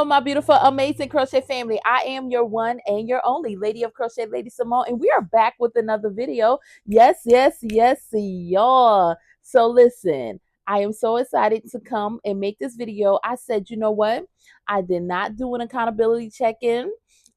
Hello, my beautiful, amazing crochet family. I am your one and your only Lady of Crochet, LadySamoan, and we are back with another video. Yes, y'all. So listen, I am so excited to come and make this video. I said, you know what? I did not do an accountability check-in.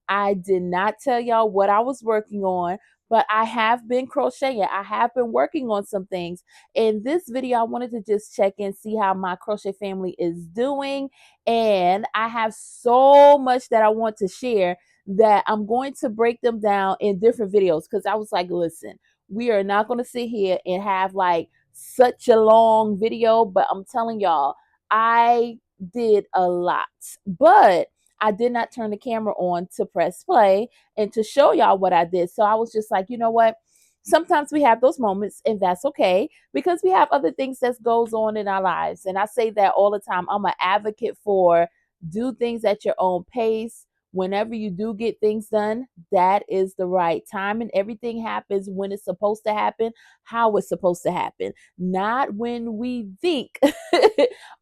I did not tell y'all what I was working on, but I have been crocheting. I have been working on some things. In this video, I wanted to just check in, see how my crochet family is doing. And I have so much that I want to share that I'm going to break them down in different videos because I was like, listen, we are not going to sit here and have like such a long video, but I'm telling y'all, I did a lot. But I did not turn the camera on to press play and to show y'all what I did. So I was just like, you know what? Sometimes we have those moments and that's okay because we have other things that goes on in our lives. And I say that all the time. I'm an advocate for do things at your own pace. Whenever you do get things done, that is the right time, and everything happens when it's supposed to happen, how it's supposed to happen, not when we think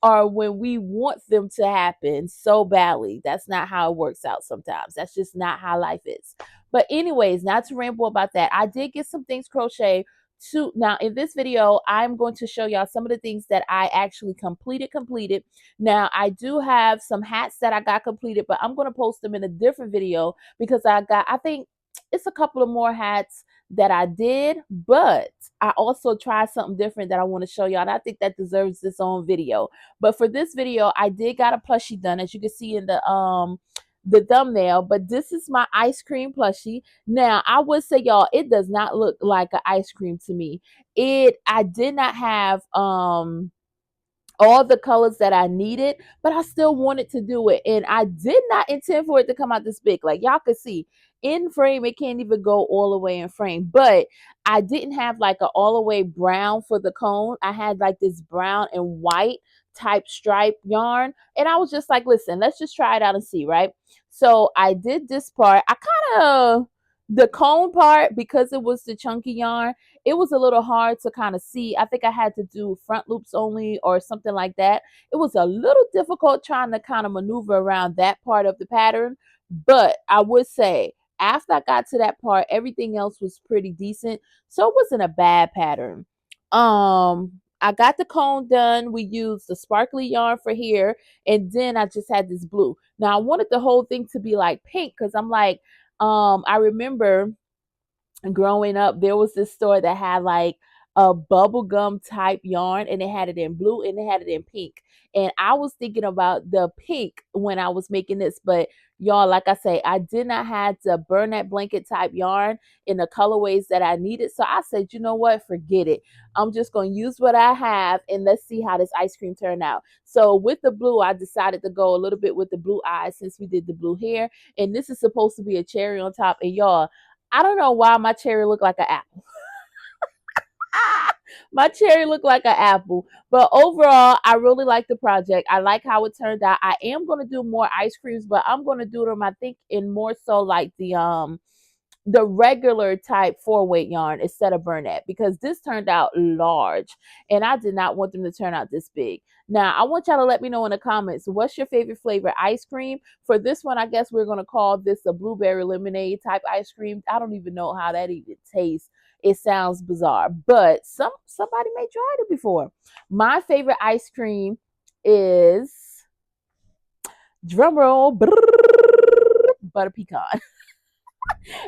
or when we want them to happen so badly. That's not how it works out sometimes. That's just not how life is. But anyways, not to ramble about that, I did get some things crochet to now in this video. I'm going to show y'all some of the things that I actually completed. Now I do have some hats that I got completed, but I'm going to post them in a different video because I think it's a couple of more hats that I did, but I also tried something different that I want to show y'all, and I think that deserves its own video. But for this video, I did got a plushie done, as you can see in the thumbnail. But this is my ice cream plushie. Now I would say, y'all, it does not look like an ice cream to me. I did not have all the colors that I needed, but I still wanted to do it. And I did not intend for it to come out this big. Like y'all could see in frame, it can't even go all the way in frame. But I didn't have like an all the way brown for the cone. I had like this brown and white type stripe yarn. And I was just like, listen, let's just try it out and see, right? So I did this part. I kind of, the cone part, because it was the chunky yarn, it was a little hard to kind of see. I think I had to do front loops only or something like that. It was a little difficult trying to kind of maneuver around that part of the pattern. But I would say after I got to that part, everything else was pretty decent. So it wasn't a bad pattern. I got the cone done. We used the sparkly yarn for here, and then I just had this blue. Now I wanted the whole thing to be like pink because I'm like, I remember growing up, there was this store that had like a bubblegum type yarn, and it had it in blue and it had it in pink. And I was thinking about the pink when I was making this, but y'all, like I say, I did not have the burn that blanket type yarn in the colorways that I needed. So I said, you know what, forget it. I'm just going to use what I have and let's see how this ice cream turned out. So with the blue, I decided to go a little bit with the blue eyes since we did the blue hair. And this is supposed to be a cherry on top. And y'all, I don't know why my cherry looked like an apple. My cherry looked like an apple. But overall, I really like the project. I like how it turned out. I am going to do more ice creams, but I'm going to do them, I think, in more so like the regular type 4-weight yarn instead of burnette, because this turned out large and I did not want them to turn out this big. Now I want y'all to let me know in the comments, what's your favorite flavor ice cream? For this one, I guess we're going to call this a blueberry lemonade type ice cream. I don't even know how that even tastes. It sounds bizarre, but somebody may tried it before. My favorite ice cream is, drum roll, butter pecan.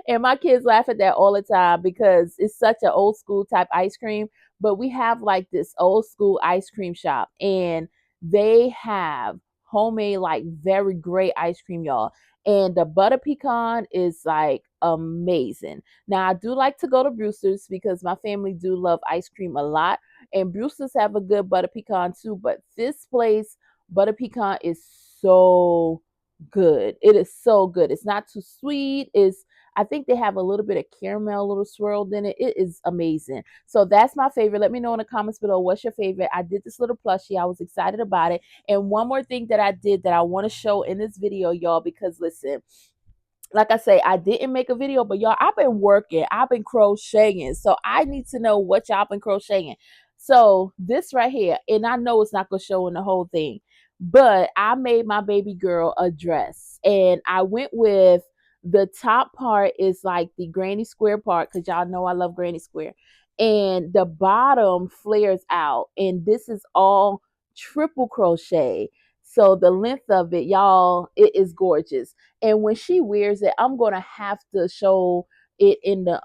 And my kids laugh at that all the time because it's such an old school type ice cream. But we have like this old school ice cream shop, and they have homemade, like very great ice cream, y'all. And the butter pecan is like amazing. Now I do like to go to Brewster's because my family do love ice cream a lot. And Brewster's have a good butter pecan too. But this place, butter pecan is so good. It is so good. It's not too sweet. I think they have a little bit of caramel, a little swirled in it. It is amazing. So that's my favorite. Let me know in the comments below what's your favorite. I did this little plushie. I was excited about it. And one more thing that I did that I want to show in this video, y'all, because listen, like I say, I didn't make a video, but y'all, I've been working. I've been crocheting. So I need to know what y'all been crocheting. So this right here, and I know it's not going to show in the whole thing, but I made my baby girl a dress, and I went with the top part is like the granny square part, because y'all know I love granny square, and the bottom flares out, and this is all triple crochet. So the length of it, y'all, it is gorgeous. And when she wears it, I'm gonna have to show it in the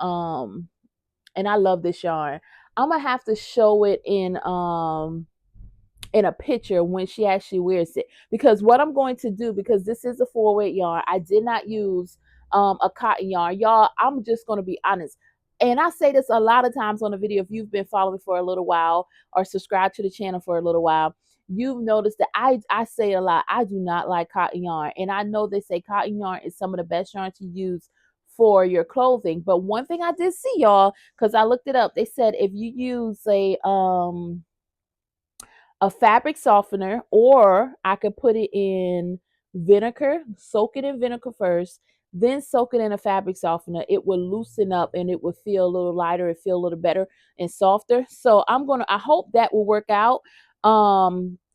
and I love this yarn. I'm gonna have to show it in a picture when she actually wears it, because what I'm going to do, because this is a 4-weight yarn, I did not use a cotton yarn, y'all. I'm just going to be honest, and I say this a lot of times on the video. If you've been following for a little while or subscribed to the channel for a little while, you've noticed that I say a lot, I do not like cotton yarn, and I know they say cotton yarn is some of the best yarn to use for your clothing. But one thing I did see, y'all, because I looked it up, they said if you use a fabric softener, or I could put it in vinegar, soak it in vinegar first, then soak it in a fabric softener. It will loosen up and it will feel a little lighter, it feel a little better and softer. So I hope that will work out.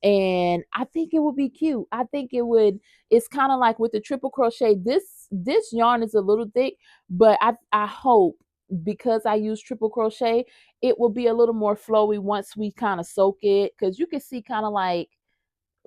And I think it would be cute. I think it would, it's kind of like with the triple crochet. This yarn is a little thick, but I hope, because I use triple crochet, it will be a little more flowy once we kind of soak it, because you can see kind of like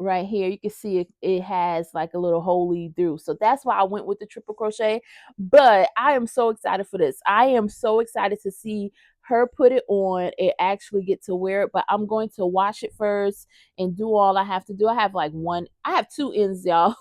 right here, you can see it has like a little hole through. So that's why I went with the triple crochet. But I am so excited for this. I am so excited to see her put it on and actually get to wear it. But I'm going to wash it first and do all I have to do. I have two ends, y'all.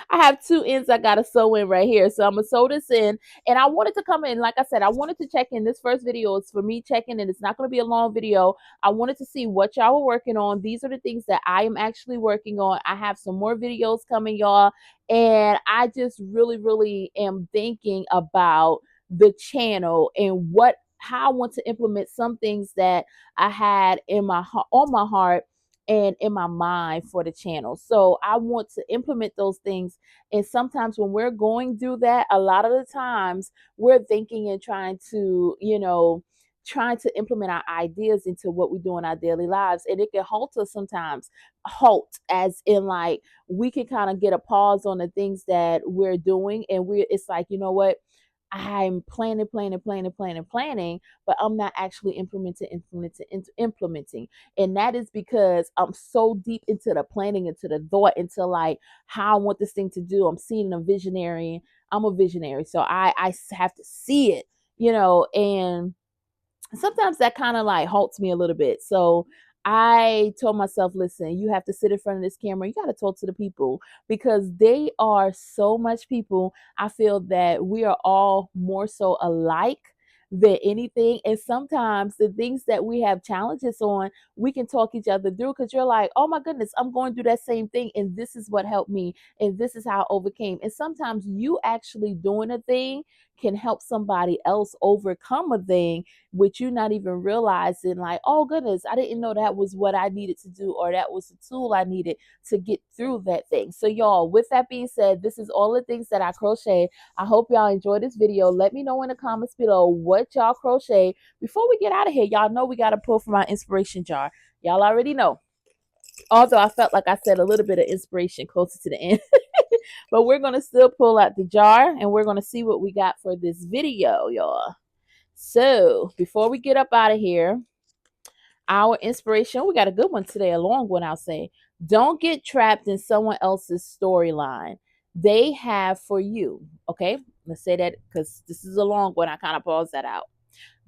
I have two ends I gotta sew in right here. So I'm gonna sew this in. And I wanted to come in, like I said, I wanted to check in. This first video is for me checking in. It's not gonna be a long video. I wanted to see what y'all were working on. These are the things that I am actually working on. I have some more videos coming, y'all. And I just really, really am thinking about the channel and how I want to implement some things that I had in my on my heart and in my mind for the channel. So I want to implement those things. And sometimes when we're going through that, a lot of the times we're thinking and trying to, trying to implement our ideas into what we do in our daily lives. And it can halt us sometimes. Halt as in like we can kind of get a pause on the things that we're doing. And it's like, you know what? I'm planning, but I'm not actually implementing. And that is because I'm so deep into the planning, into the thought, into like how I want this thing to do. I'm seeing a visionary. I'm a visionary. So I have to see it, and sometimes that kind of like halts me a little bit. So I told myself, listen, you have to sit in front of this camera. You got to talk to the people, because they are so much people. I feel that we are all more so alike than anything. And sometimes the things that we have challenges on, we can talk each other through, because you're like, oh my goodness, I'm going through that same thing. And this is what helped me. And this is how I overcame. And sometimes you actually doing a thing can help somebody else overcome a thing, with you not even realizing, like, oh goodness, I didn't know that was what I needed to do, or that was the tool I needed to get through that thing. So y'all, with that being said, this is all the things that I crochet. I hope y'all enjoyed this video. Let me know in the comments below what y'all crochet. Before we get out of here, y'all know we got to pull from our inspiration jar. Y'all already know. Although I felt like I said a little bit of inspiration closer to the end. But we're going to still pull out the jar, and we're going to see what we got for this video, y'all. So before we get up out of here, our inspiration, we got a good one today, a long one, I'll say. Don't get trapped in someone else's storyline they have for you. Okay, let's say that, because this is a long one. I kind of paused that out.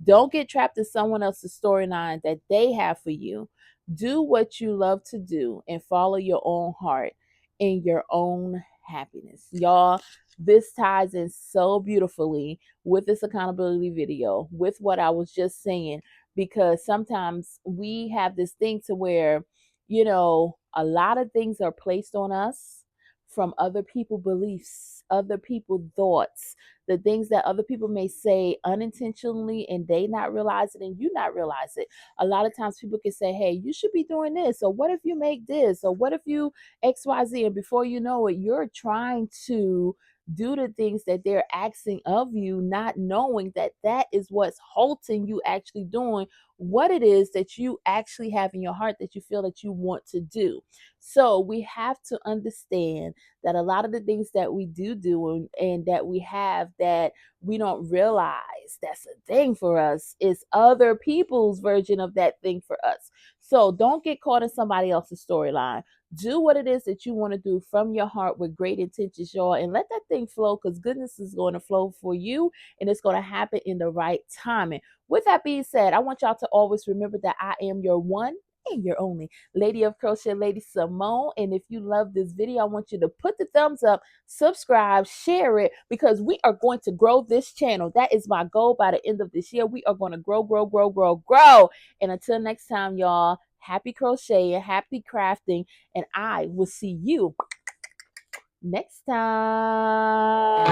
Don't get trapped in someone else's storyline that they have for you. Do what you love to do and follow your own heart and your own happiness. Y'all, this ties in so beautifully with this accountability video, with what I was just saying, because sometimes we have this thing to where, a lot of things are placed on us from other people beliefs, other people thoughts, the things that other people may say unintentionally, and they not realize it and you not realize it. A lot of times people can say, hey, you should be doing this, or what if you make this, or what if you XYZ, and before you know it, you're trying to do the things that they're asking of you, not knowing that that is what's halting you actually doing what it is that you actually have in your heart that you feel that you want to do. So we have to understand that a lot of the things that we do and that we have that we don't realize that's a thing for us is other people's version of that thing for us. So don't get caught in somebody else's storyline. Do what it is that you want to do from your heart with great intentions, y'all, and let that thing flow, because goodness is going to flow for you and it's going to happen in the right timing. With that being said, I want y'all to always remember that I am your one and your only Lady of Crochet, Lady Simone. And if you love this video, I want you to put the thumbs up, subscribe, share it, because we are going to grow this channel. That is my goal by the end of this year. We are going to grow, grow, grow, grow, grow. And until next time, y'all, happy crocheting, happy crafting, and I will see you next time.